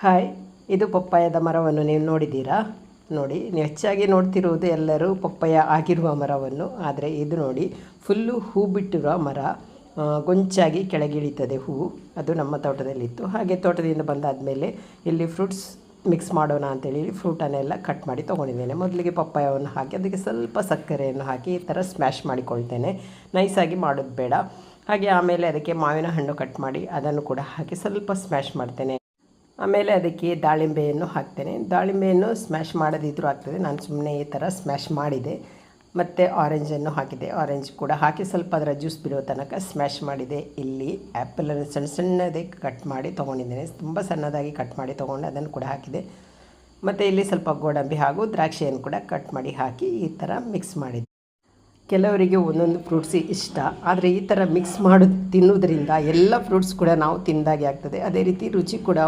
Hi, ಇದು ಪಪ್ಪಾಯದ ಮರವನ್ನು ನೀವು ನೋಡಿದ್ದೀರಾ? ನೋಡಿ, ನೀವು ಹೆಚ್ಚಾಗಿ ನೋಡ್ತಿರುವುದು ಎಲ್ಲರೂ ಪಪ್ಪಾಯ ಆಗಿರುವ ಮರವನ್ನು. ಆದರೆ ಇದು ನೋಡಿ, ಫುಲ್ಲು ಹೂ ಬಿಟ್ಟಿರುವ ಮರ. ಗೊಂಚಾಗಿ ಕೆಳಗಿಳಿತದೆ ಹೂವು. ಅದು ನಮ್ಮ ತೋಟದಲ್ಲಿತ್ತು. ಹಾಗೆ ತೋಟದಿಂದ ಬಂದಾದಮೇಲೆ ಇಲ್ಲಿ ಫ್ರೂಟ್ಸ್ ಮಿಕ್ಸ್ ಮಾಡೋಣ ಅಂತೇಳಿ ಫ್ರೂಟನ್ನೆಲ್ಲ ಕಟ್ ಮಾಡಿ ತೊಗೊಂಡಿದ್ದೇನೆ. ಮೊದಲಿಗೆ ಪಪ್ಪಾಯವನ್ನು ಹಾಕಿ ಅದಕ್ಕೆ ಸ್ವಲ್ಪ ಸಕ್ಕರೆಯನ್ನು ಹಾಕಿ ಈ ಥರ ಸ್ಮ್ಯಾಶ್ ಮಾಡಿಕೊಳ್ತೇನೆ. ನೈಸಾಗಿ ಮಾಡೋದು ಬೇಡ. ಹಾಗೆ ಆಮೇಲೆ ಅದಕ್ಕೆ ಮಾವಿನ ಹಣ್ಣು ಕಟ್ ಮಾಡಿ ಅದನ್ನು ಕೂಡ ಹಾಕಿ ಸ್ವಲ್ಪ ಸ್ಮ್ಯಾಶ್ ಮಾಡ್ತೇನೆ. ಆಮೇಲೆ ಅದಕ್ಕೆ ದಾಳಿಂಬೆಯನ್ನು ಹಾಕ್ತೇನೆ. ದಾಳಿಂಬೆಯನ್ನು ಸ್ಮ್ಯಾಶ್ ಮಾಡೋದಿದ್ರೂ ಆಗ್ತದೆ, ನಾನು ಸುಮ್ಮನೆ ಈ ಥರ ಸ್ಮ್ಯಾಶ್ ಮಾಡಿದೆ. ಮತ್ತು ಆರೆಂಜನ್ನು ಹಾಕಿದೆ. ಆರೆಂಜ್ ಕೂಡ ಹಾಕಿ ಸ್ವಲ್ಪ ಅದರ ಜ್ಯೂಸ್ ಬಿಡೋ ತನಕ ಸ್ಮ್ಯಾಶ್ ಮಾಡಿದೆ. ಇಲ್ಲಿ ಆ್ಯಪಲನ್ನು ಸಣ್ಣ ಸಣ್ಣದೇ ಕಟ್ ಮಾಡಿ ತೊಗೊಂಡಿದ್ದೇನೆ. ತುಂಬ ಸಣ್ಣದಾಗಿ ಕಟ್ ಮಾಡಿ ತೊಗೊಂಡು ಅದನ್ನು ಕೂಡ ಹಾಕಿದೆ. ಮತ್ತು ಇಲ್ಲಿ ಸ್ವಲ್ಪ ಗೋಡಂಬಿ ಹಾಗೂ ದ್ರಾಕ್ಷಿಯನ್ನು ಕೂಡ ಕಟ್ ಮಾಡಿ ಹಾಕಿ ಈ ಥರ ಮಿಕ್ಸ್ ಮಾಡಿದೆ. ಕೆಲವರಿಗೆ ಒಂದೊಂದು ಫ್ರೂಟ್ಸ್ ಇಷ್ಟ, ಆದರೆ ಈ ಥರ ಮಿಕ್ಸ್ ಮಾಡಿ ತಿನ್ನೋದ್ರಿಂದ ಎಲ್ಲ ಫ್ರೂಟ್ಸ್ ಕೂಡ ನಾವು ತಿಂದಾಗೆ ಆಗ್ತದೆ. ಅದೇ ರೀತಿ ರುಚಿ ಕೂಡ